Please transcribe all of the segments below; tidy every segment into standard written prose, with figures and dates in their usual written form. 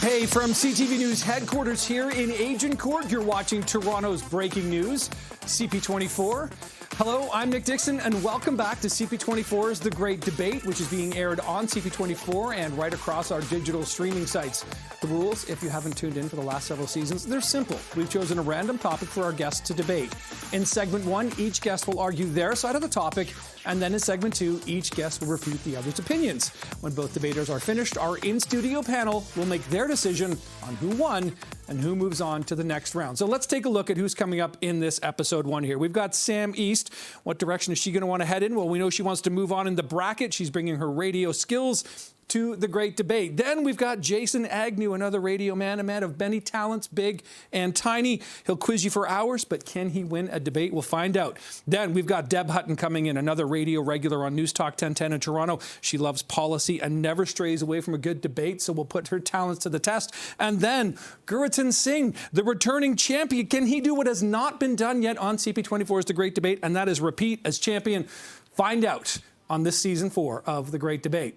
Hey, from CTV News headquarters here in Agincourt, you're watching Toronto's breaking news, CP24. Hello, I'm Nick Dixon, and welcome back to CP24's The Great Debate, which is being aired on CP24 and right across our digital streaming sites. The rules, if you haven't tuned in for the last several seasons, they're simple. We've chosen a random topic for our guests to debate. In segment 1, each guest will argue their side of the topic, and then in segment 2, each guest will refute the other's opinions. When both debaters are finished, our in-studio panel will make their decision on who won and who moves on to the next round. So let's take a look at who's coming up in this episode 1 here. We've got Sam East. What direction is she going to want to head in? Well, we know she wants to move on in the bracket. She's bringing her radio skills to the Great Debate. Then we've got Jason Agnew, another radio man, a man of many talents, big and tiny. He'll quiz you for hours, but can he win a debate? We'll find out. Then we've got Deb Hutton coming in, another radio regular on News Talk 1010 in Toronto. She loves policy and never strays away from a good debate, so we'll put her talents to the test. And then Gr8 Singh, the returning champion. Can he do what has not been done yet on CP24's The Great Debate, and that is repeat as champion? Find out on this season 4 of The Great Debate.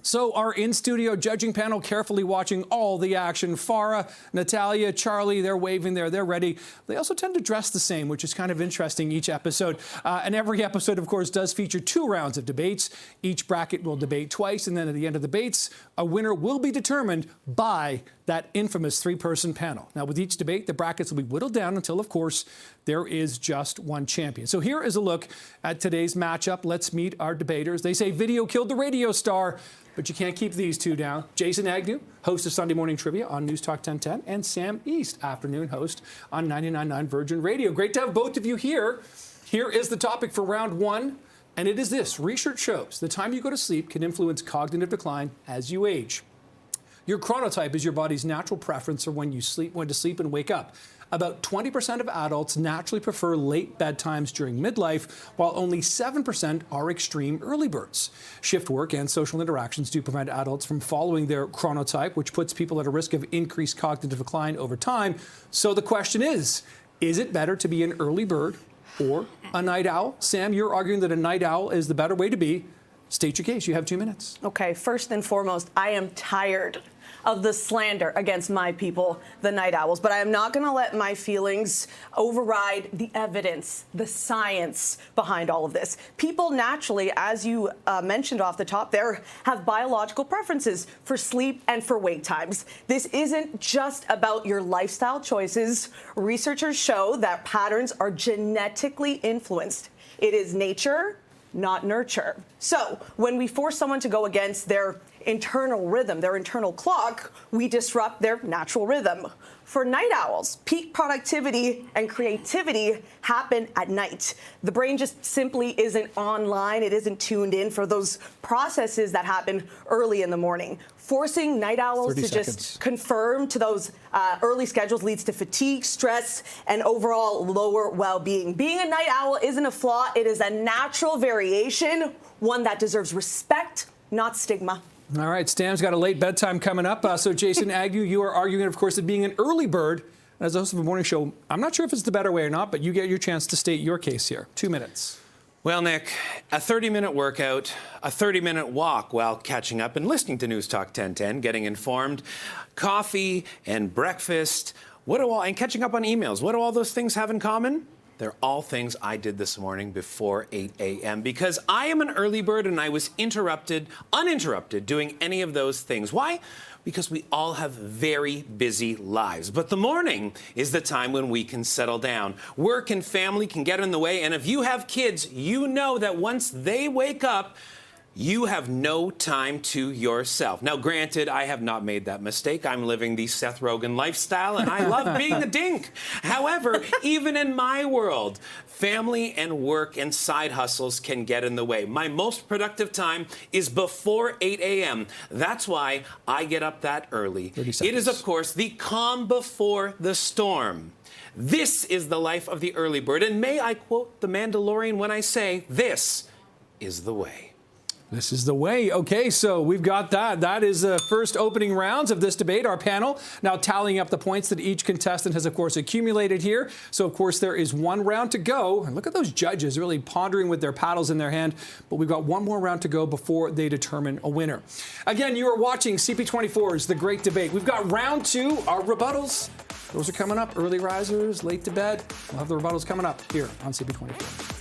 So our in-studio judging panel carefully watching all the action. Farah, Natalia, Charlie, they're waving there. They're ready. They also tend to dress the same, which is kind of interesting each episode. And every episode, of course, does feature 2 rounds of debates. Each bracket will debate twice, and then at the end of the debates, a winner will be determined by that infamous 3-person panel. Now, with each debate, the brackets will be whittled down until, of course, there is just one champion. So here is a look at today's matchup. Let's meet our debaters. They say video killed the radio star, but you can't keep these two down. Jason Agnew, host of Sunday Morning Trivia on News Talk 1010, and Sam East, afternoon host on 99.9 Virgin Radio. Great to have both of you here. Here is the topic for round 1, and it is this. Research shows the time you go to sleep can influence cognitive decline as you age. Your chronotype is your body's natural preference for when to sleep and wake up. About 20% of adults naturally prefer late bedtimes during midlife, while only 7% are extreme early birds. Shift work and social interactions do prevent adults from following their chronotype, which puts people at a risk of increased cognitive decline over time. So the question is it better to be an early bird or a night owl? Sam, you're arguing that a night owl is the better way to be. State your case. You have 2 minutes. Okay, first and foremost, I am tired of the slander against my people, the night owls. But I am not going to let my feelings override the evidence, the science behind all of this. People naturally, as you mentioned off the top there, have biological preferences for sleep and for wake times. This isn't just about your lifestyle choices. Researchers show that patterns are genetically influenced. It is nature, not nurture. So when we force someone to go against their internal rhythm, their internal clock, we disrupt their natural rhythm. For night owls, peak productivity and creativity happen at night. The brain just simply isn't online. It isn't tuned in for those processes that happen early in the morning. Forcing night owls to just conform to those early schedules leads to fatigue, stress, and overall lower well-being. Being a night owl isn't a flaw. It is a natural variation, one that deserves respect, not stigma. All right, Stam's got a late bedtime coming up. So Jason Agnew, you are arguing, of course, that being an early bird, as a host of a morning show, I'm not sure if it's the better way or not, but you get your chance to state your case here. 2 minutes. Well, Nick, a 30-minute workout, a 30-minute walk while catching up and listening to News Talk 1010, getting informed, coffee and breakfast, and catching up on emails. What do all those things have in common? They're all things I did this morning before 8 a.m. because I am an early bird and I was uninterrupted doing any of those things. Why? Because we all have very busy lives. But the morning is the time when we can settle down. Work and family can get in the way. And if you have kids, you know that once they wake up, you have no time to yourself. Now, granted, I have not made that mistake. I'm living the Seth Rogen lifestyle, and I love being a dink. However, even in my world, family and work and side hustles can get in the way. My most productive time is before 8 a.m. That's why I get up that early. It is, of course, the calm before the storm. This is the life of the early bird, and may I quote the Mandalorian when I say, this is the way. This is the way. Okay, so we've got that. That is the first opening rounds of this debate. Our panel now tallying up the points that each contestant has, of course, accumulated here. So, of course, there is one round to go. And look at those judges really pondering with their paddles in their hand. But we've got one more round to go before they determine a winner. Again, you are watching CP24's The Great Debate. We've got round two, our rebuttals. Those are coming up. Early risers, late to bed. We'll have the rebuttals coming up here on CP24.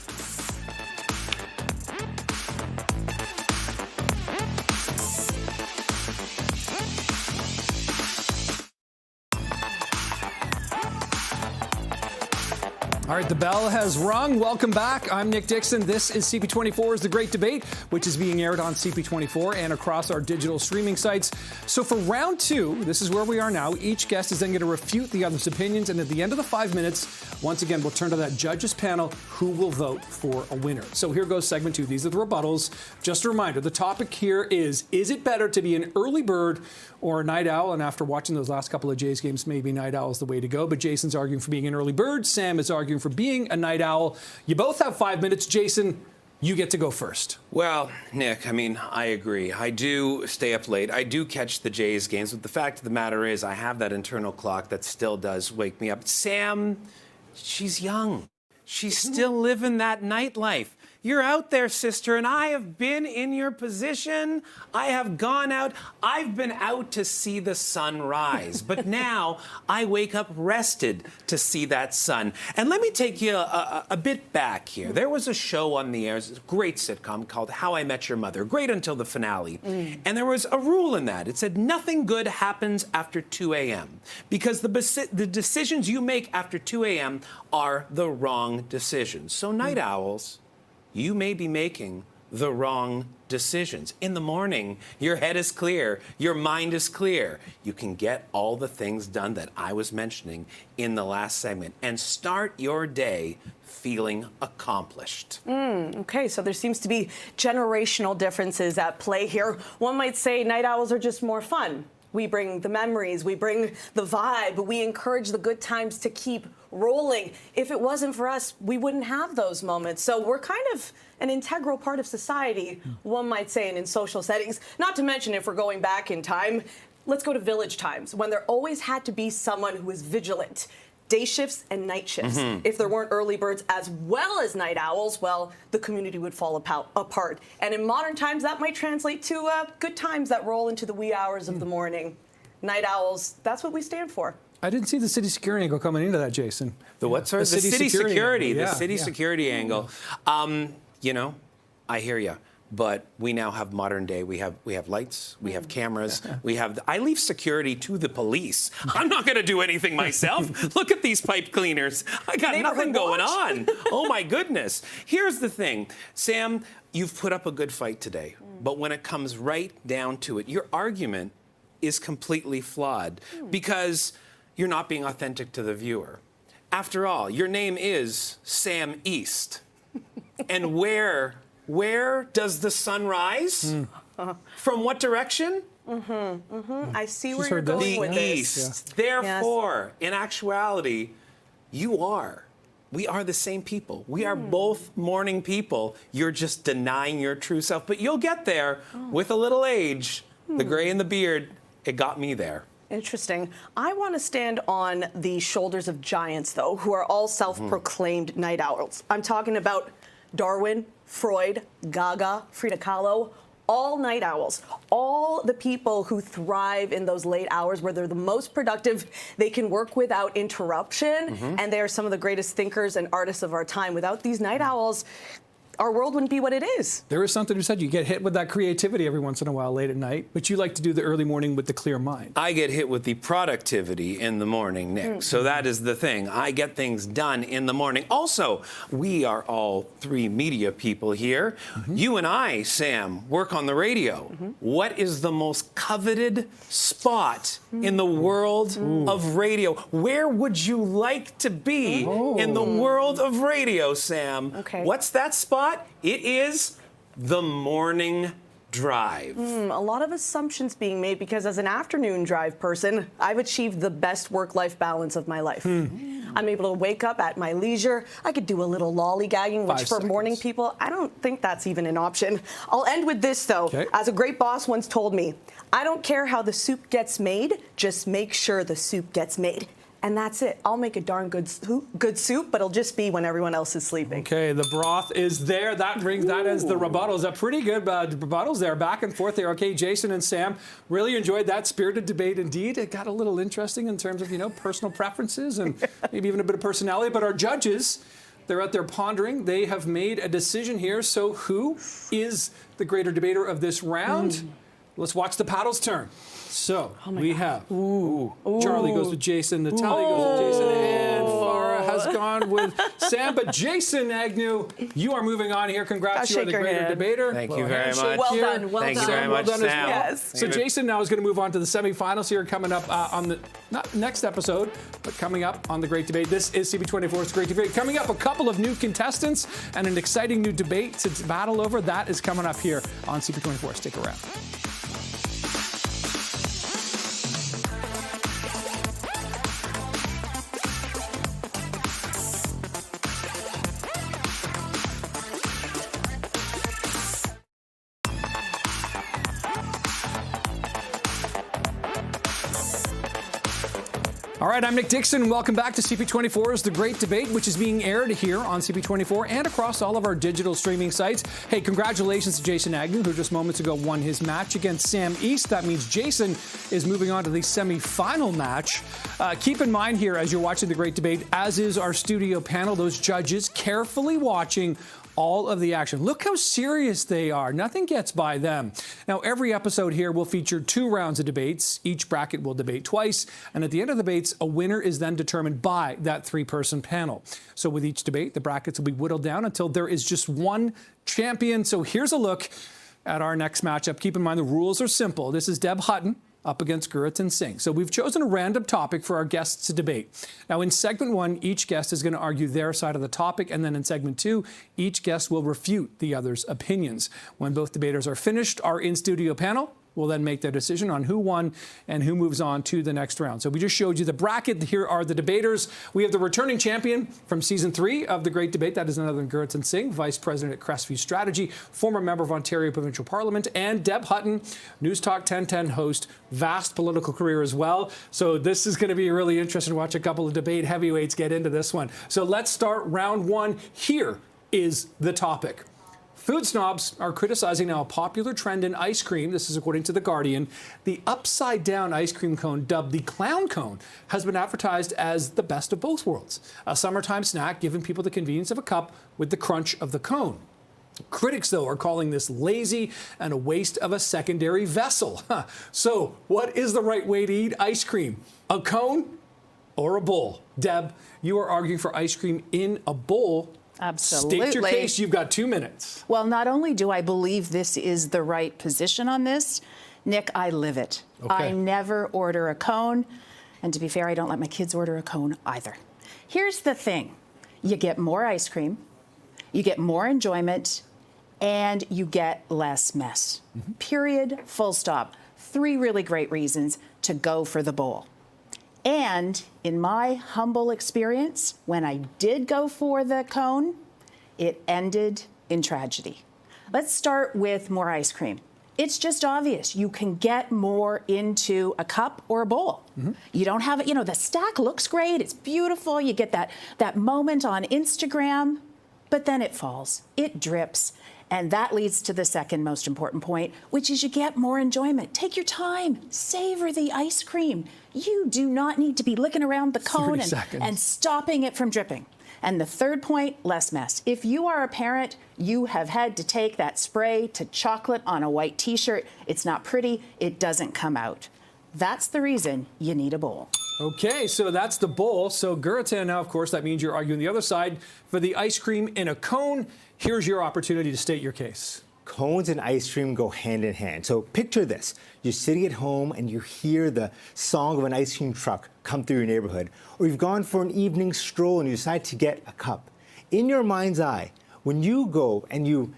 All right, the bell has rung. Welcome back. I'm Nick Dixon. This is CP24's The Great Debate, which is being aired on CP24 and across our digital streaming sites. So for round two, this is where we are now. Each guest is then going to refute the other's opinions. And at the end of the 5 minutes, once again, we'll turn to that judges panel who will vote for a winner. So here goes segment two. These are the rebuttals. Just a reminder, the topic here is it better to be an early bird or a night owl? And after watching those last couple of Jays games, maybe night owl is the way to go. But Jason's arguing for being an early bird. Sam is arguing for being a night owl. You both have 5 minutes. Jason, you get to go first. Well, Nick, I agree. I do stay up late. I do catch the Jays games. But the fact of the matter is I have that internal clock that still does wake me up. Sam, she's young. She's still living that nightlife. You're out there, sister, and I have been in your position. I have gone out. I've been out to see the sun rise. But now I wake up rested to see that sun. And let me take you a bit back here. There was a show on the air, a great sitcom called How I Met Your Mother, great until the finale. And there was a rule in that. It said nothing good happens after 2 a.m. because the decisions you make after 2 a.m. are the wrong decisions. So night owls, you may be making the wrong decisions. In the morning, your head is clear, your mind is clear. You can get all the things done that I was mentioning in the last segment and start your day feeling accomplished. Okay, so there seems to be generational differences at play here. One might say night owls are just more fun. We bring the memories, we bring the vibe, we encourage the good times to keep rolling. If it wasn't for us, we wouldn't have those moments. So we're kind of an integral part of society, one might say, and in social settings. Not to mention, if we're going back in time, let's go to village times, when there always had to be someone who was vigilant. Day shifts and night shifts. If there weren't early birds as well as night owls, well, the community would fall apart. And in modern times, that might translate to good times that roll into the wee hours of the morning. Night owls, that's what we stand for. I didn't see the city security angle coming into that, Jason. The what, sir? The city security. Angle. The city security angle. You know, I hear you. But we now have modern day. We have lights. We have cameras. I leave security to the police. I'm not going to do anything myself. Look at these pipe cleaners. I got nothing going on. Oh my goodness. Here's the thing, Sam. You've put up a good fight today, but when it comes right down to it, your argument is completely flawed because you're not being authentic to the viewer. After all, your name is Sam East, and where does the sun rise? From what direction? I see where you're going with this. The east. Therefore, in actuality, we are the same people. We are both morning people. You're just denying your true self. But you'll get there with a little age. The gray and the beard, it got me there. Interesting. I want to stand on the shoulders of giants, though, who are all self-proclaimed night owls. I'm talking about Darwin, Freud, Gaga, Frida Kahlo, all night owls, all the people who thrive in those late hours where they're the most productive, they can work without interruption, and they are some of the greatest thinkers and artists of our time. Without these night owls, our world wouldn't be what it is. There is something who said you get hit with that creativity every once in a while late at night, but you like to do the early morning with the clear mind. I get hit with the productivity in the morning, Nick. So that is the thing. I get things done in the morning. Also, we are all three media people here. You and I, Sam, work on the radio. What is the most coveted spot in the world of radio? Where would you like to be in the world of radio, Sam? Okay. What's that spot? It is the morning drive. A lot of assumptions being made because as an afternoon drive person, I've achieved the best work-life balance of my life. I'm able to wake up at my leisure. I could do a little lollygagging, which for morning people, I don't think that's even an option. I'll end with this, though. Okay. As a great boss once told me, I don't care how the soup gets made, just make sure the soup gets made. And that's it. I'll make a darn good soup, but it'll just be when everyone else is sleeping. Okay, the broth is there. That brings that as the rebuttals. A pretty good rebuttals there, back and forth there. Okay, Jason and Sam really enjoyed that spirited debate. Indeed, it got a little interesting in terms of personal preferences and maybe even a bit of personality. But our judges, they're out there pondering. They have made a decision here. So who is the greater debater of this round? Let's watch the paddles turn. So we have Charlie goes with Jason, Natalia goes with Jason, and Farah has gone with Sam. But Jason Agnew, you are moving on here. Congrats, you are the greater debater. Thank you very much. Well done. Well Thank done. you very much, well done Sam. Yes. So Jason now is going to move on to the semifinals here coming up on the, not next episode, but coming up on The Great Debate. This is CP24's Great Debate. Coming up, a couple of new contestants and an exciting new debate to battle over. That is coming up here on CP24. Stick around. All right, I'm Nick Dixon. Welcome back to CP24's The Great Debate, which is being aired here on CP24 and across all of our digital streaming sites. Hey, congratulations to Jason Agnew, who just moments ago won his match against Sam East. That means Jason is moving on to the semifinal match. Keep in mind here, as you're watching The Great Debate, as is our studio panel, those judges carefully watching all of the action. Look how serious they are. Nothing gets by them. Now, every episode here will feature 2 rounds of debates. Each bracket will debate twice. And at the end of the debates, a winner is then determined by that 3-person panel. So with each debate, the brackets will be whittled down until there is just one champion. So here's a look at our next matchup. Keep in mind, the rules are simple. This is Deb Hutton up against Gr8 Deb8. So we've chosen a random topic for our guests to debate. Now, in segment 1, each guest is going to argue their side of the topic, and then in segment 2, each guest will refute the other's opinions. When both debaters are finished, our in-studio panel will then make their decision on who won and who moves on to the next round. So we just showed you the bracket. Here are the debaters. We have the returning champion from season 3 of The Great Debate. That is none other than Gr8 Deb8, Vice President at Crestview Strategy, former member of Ontario Provincial Parliament, and Deb Hutton, News Talk 1010 host, vast political career as well. So this is going to be really interesting to watch a couple of debate heavyweights get into this one. So let's start round 1. Here is the topic. Food snobs are criticizing now a popular trend in ice cream. This is according to The Guardian. The upside-down ice cream cone, dubbed the clown cone, has been advertised as the best of both worlds. A summertime snack giving people the convenience of a cup with the crunch of the cone. Critics, though, are calling this lazy and a waste of a secondary vessel. So what is the right way to eat ice cream? A cone or a bowl? Deb, you are arguing for ice cream in a bowl. Absolutely. State your case. You've got 2 minutes. Well, not only do I believe this is the right position on this, Nick, I live it. Okay. I never order a cone. And to be fair, I don't let my kids order a cone either. Here's the thing. You get more ice cream, you get more enjoyment, and you get less mess. Period. Full stop. 3 really great reasons to go for the bowl. And in my humble experience, when I did go for the cone, it ended in tragedy. Let's start with more ice cream. It's just obvious. You can get more into a cup or a bowl. You don't have it, the stack looks great. It's beautiful. You get that moment on Instagram, but then it falls. It drips. And that leads to the second most important point, which is you get more enjoyment. Take your time. Savor the ice cream. You do not need to be licking around the cone and stopping it from dripping. And the third point, less mess. If you are a parent, you have had to take that spray to chocolate on a white T-shirt. It's not pretty. It doesn't come out. That's the reason you need a bowl. Okay, so that's the bowl. So Gr8 now, of course, that means you're arguing the other side for the ice cream in a cone. Here's your opportunity to state your case. Cones and ice cream go hand in hand. So picture this. You're sitting at home and you hear the song of an ice cream truck come through your neighborhood. Or you've gone for an evening stroll and you decide to get a cup. In your mind's eye, when you go and you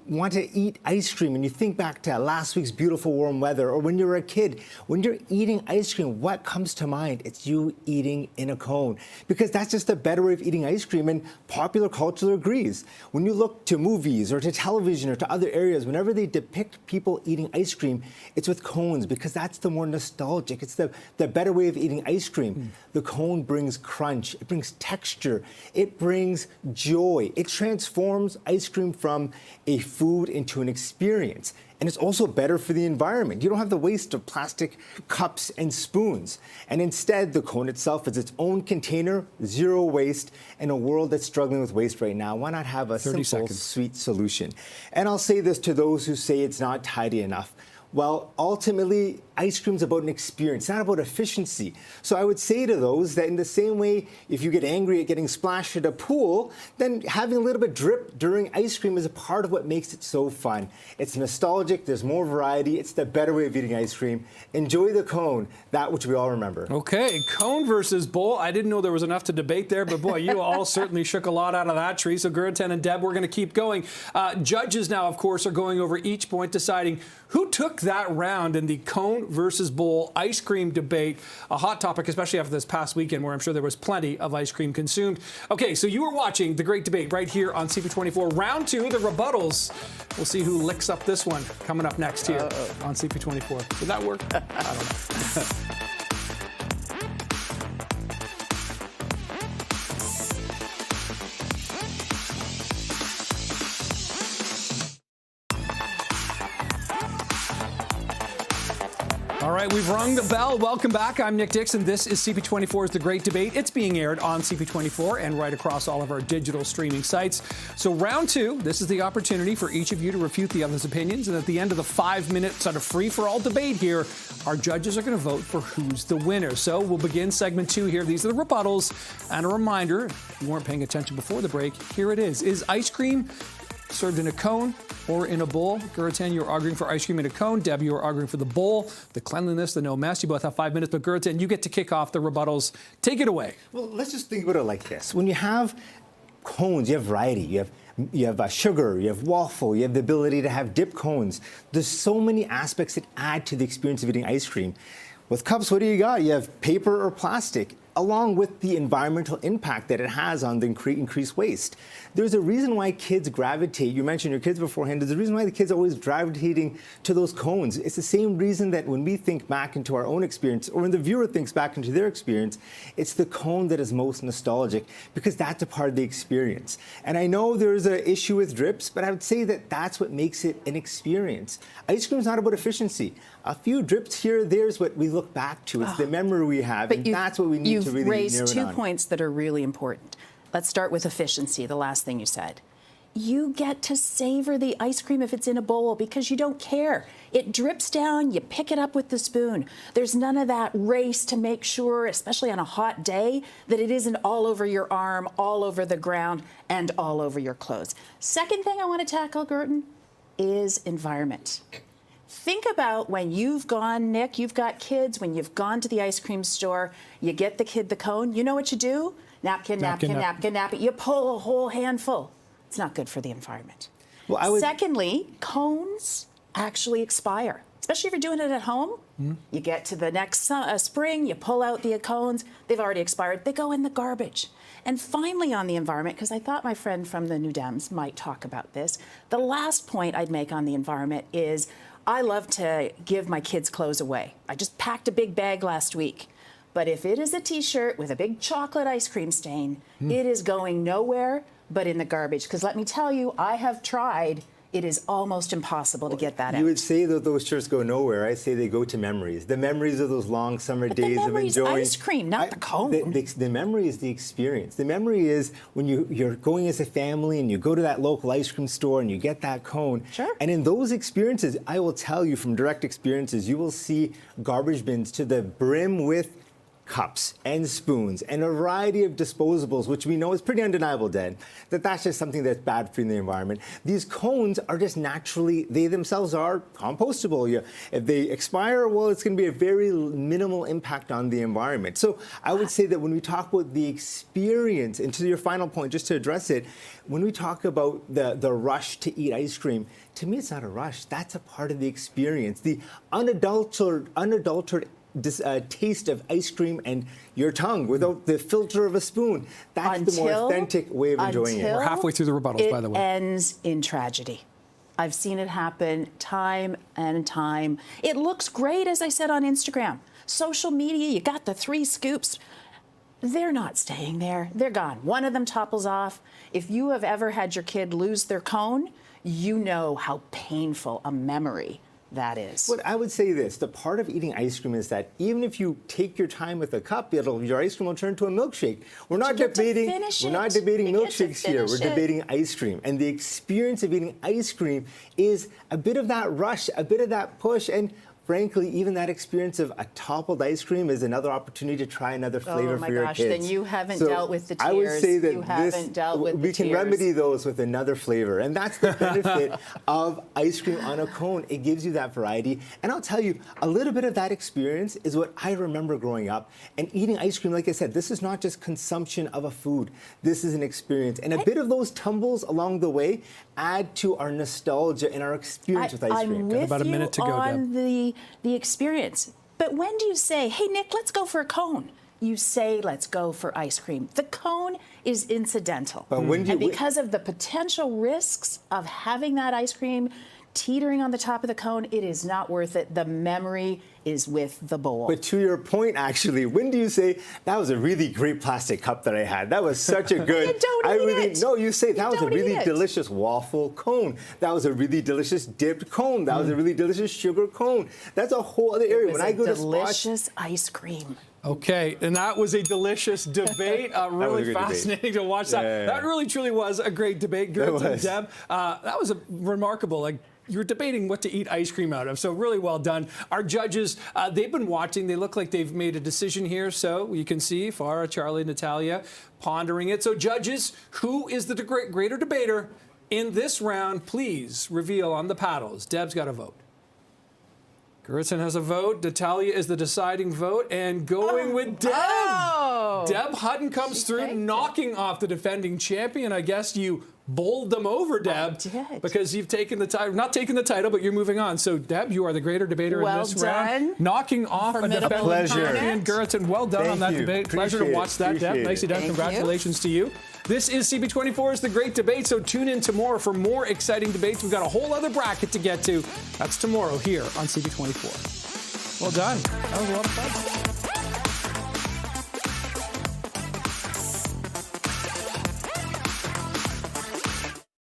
want to eat ice cream and you think back to last week's beautiful warm weather, or when you were a kid, when you're eating ice cream, what comes to mind? It's you eating in a cone, because that's just a better way of eating ice cream, and popular culture agrees. When you look to movies or to television or to other areas, whenever they depict people eating ice cream, it's with cones, because that's the more nostalgic. It's the better way of eating ice cream. The cone brings crunch, it brings texture, it brings joy. It transforms ice cream from a food into an experience. And it's also better for the environment. You don't have the waste of plastic cups and spoons. And instead, the cone itself is its own container, zero waste, in a world that's struggling with waste right now. Why not have a simple, sweet solution? And I'll say this to those who say it's not tidy enough. Well, ultimately, ice cream's about an experience, not about efficiency. So I would say to those that in the same way, if you get angry at getting splashed at a pool, then having a little bit drip during ice cream is a part of what makes it so fun. It's nostalgic, there's more variety, it's the better way of eating ice cream. Enjoy the cone, that which we all remember. Okay, cone versus bowl. I didn't know there was enough to debate there, but boy, you all certainly shook a lot out of that tree. So Gr8 and Deb, we're going to keep going. Judges now, of course, are going over each point, deciding who took that round in the cone versus bowl ice cream debate. A hot topic, especially after this past weekend, where I'm sure there was plenty of ice cream consumed. Okay, so you were watching the Great Debate right here on CP24. Round 2, the rebuttals. We'll see who licks up this one coming up next here on CP24. Did that work? I don't know. All right, we've rung the bell. Welcome back. I'm Nick Dixon. This is CP24's The Great Debate. It's being aired on CP24 and right across all of our digital streaming sites. So round 2, this is the opportunity for each of you to refute the other's opinions. And at the end of the 5-minute sort of free-for-all debate here, our judges are going to vote for who's the winner. So we'll begin segment 2 here. These are the rebuttals. And a reminder, if you weren't paying attention before the break, here it is. Is ice cream served in a cone or in a bowl? Gr8, you're arguing for ice cream in a cone. Deb, you're arguing for the bowl, the cleanliness, the no mess. You both have 5 minutes, but Gr8, you get to kick off the rebuttals. Take it away. Well, let's just think about it like this. When you have cones, you have variety. You have sugar, you have waffle, you have the ability to have dip cones. There's so many aspects that add to the experience of eating ice cream. With cups, what do you got? You have paper or plastic, along with the environmental impact that it has on the increased waste. There's a reason why kids gravitate. You mentioned your kids beforehand. There's a reason why the kids are always gravitating to those cones. It's the same reason that when we think back into our own experience, or when the viewer thinks back into their experience, it's the cone that is most nostalgic, because that's a part of the experience. And I know there's an issue with drips, but I would say that that's what makes it an experience. Ice cream is not about efficiency. A few drips here, there's what we look back to. It's the memory we have, and that's what we need to really narrow it on. You've raised 2 points that are really important. Let's start with efficiency, the last thing you said. You get to savor the ice cream if it's in a bowl, because you don't care. It drips down, you pick it up with the spoon. There's none of that race to make sure, especially on a hot day, that it isn't all over your arm, all over the ground, and all over your clothes. Second thing I want to tackle, Gr8, is environment. Think about when you've gone, Nick, you've got kids, when you've gone to the ice cream store, you get the kid the cone, you know what you do? Napkin, napkin, napkin, napkin. You pull a whole handful. It's not good for the environment. Well, Secondly, cones actually expire, especially if you're doing it at home. You get to the next spring, you pull out the cones, they've already expired, they go in the garbage. And finally, on the environment, because I thought my friend from the New Dems might talk about this, the last point I'd make on the environment is I love to give my kids' clothes away. I just packed a big bag last week. But if it is a T-shirt with a big chocolate ice cream stain, it is going nowhere but in the garbage. Because let me tell you, I have tried. It is almost impossible to get that out. You would say that those shirts go nowhere. I say they go to memories. The memories of those long summer days of enjoying ice cream, not the cone. The memory is the experience. The memory is when you're going as a family and you go to that local ice cream store and you get that cone. Sure. And in those experiences, I will tell you from direct experiences, you will see garbage bins to the brim with cups and spoons and a variety of disposables, which we know is pretty undeniable, Deb, that's just something that's bad for the environment. These cones are just naturally, they themselves are compostable. If they expire, well, it's going to be a very minimal impact on the environment. So I would say that when we talk about the experience, and to your final point, just to address it, when we talk about the rush to eat ice cream, to me, it's not a rush. That's a part of the experience. The unadulterated taste of ice cream and your tongue without the filter of a spoon. That's the more authentic way of enjoying it. We're halfway through the rebuttals, by the way. It ends in tragedy. I've seen it happen time and time. It looks great, as I said, on Instagram. Social media, you got the 3 scoops. They're not staying there. They're gone. One of them topples off. If you have ever had your kid lose their cone, you know how painful a memory that is. But I would say this, the part of eating ice cream is that even if you take your time with a cup, your ice cream will turn to a milkshake. We're not debating milkshakes here. We're debating ice cream. And the experience of eating ice cream is a bit of that rush, a bit of that push, and frankly, even that experience of a toppled ice cream is another opportunity to try another flavor for your kids. Then you haven't dealt with the tears. I would say that we can remedy those with another flavor. And that's the benefit of ice cream on a cone. It gives you that variety. And I'll tell you, a little bit of that experience is what I remember growing up. And eating ice cream, like I said, this is not just consumption of a food. This is an experience. And a bit of those tumbles along the way add to our nostalgia and our experience with ice cream. I'm with about a minute to go, on Deb. The experience. But when do you say, hey, Nick, let's go for a cone? You say, let's go for ice cream. The cone is incidental. But when do you, and because of the potential risks of having that ice cream teetering on the top of the cone, it is not worth it. The memory is with the bowl. But to your point, actually, when do you say, that was a really great plastic cup that I had? That was such a good... You don't eat it. No, you say, that was a really eat it. delicious waffle cone. That was a really delicious dipped cone. That was a really delicious sugar cone. That's a whole other area. It was when I go to delicious ice cream. Okay, and that was a delicious debate. Really fascinating to watch that. Yeah. That really, truly was a great debate. Gr8 and Deb, that was a remarkable, you were debating what to eat ice cream out of, so really well done. Our judges, they've been watching. They look like they've made a decision here, so you can see Farah, Charlie, Natalia pondering it. So judges, who is the greater debater in this round? Please reveal on the paddles. Deb's got a vote. Gr8 has a vote. Natalia is the deciding vote, and going with Deb. Deb Hutton comes through, knocking off the defending champion. I guess you bowled them over, Deb, because you've taken the title. Not taken the title, but you're moving on. So, Deb, you are the greater debater in this round, knocking off a defending champion. Gr8, well done on that debate. Pleasure to watch that, Deb. Nicely done. Congratulations to you. This is CP24's The Great Debate, so tune in tomorrow for more exciting debates. We've got a whole other bracket to get to. That's tomorrow here on CP24. Well done. That was a lot of fun.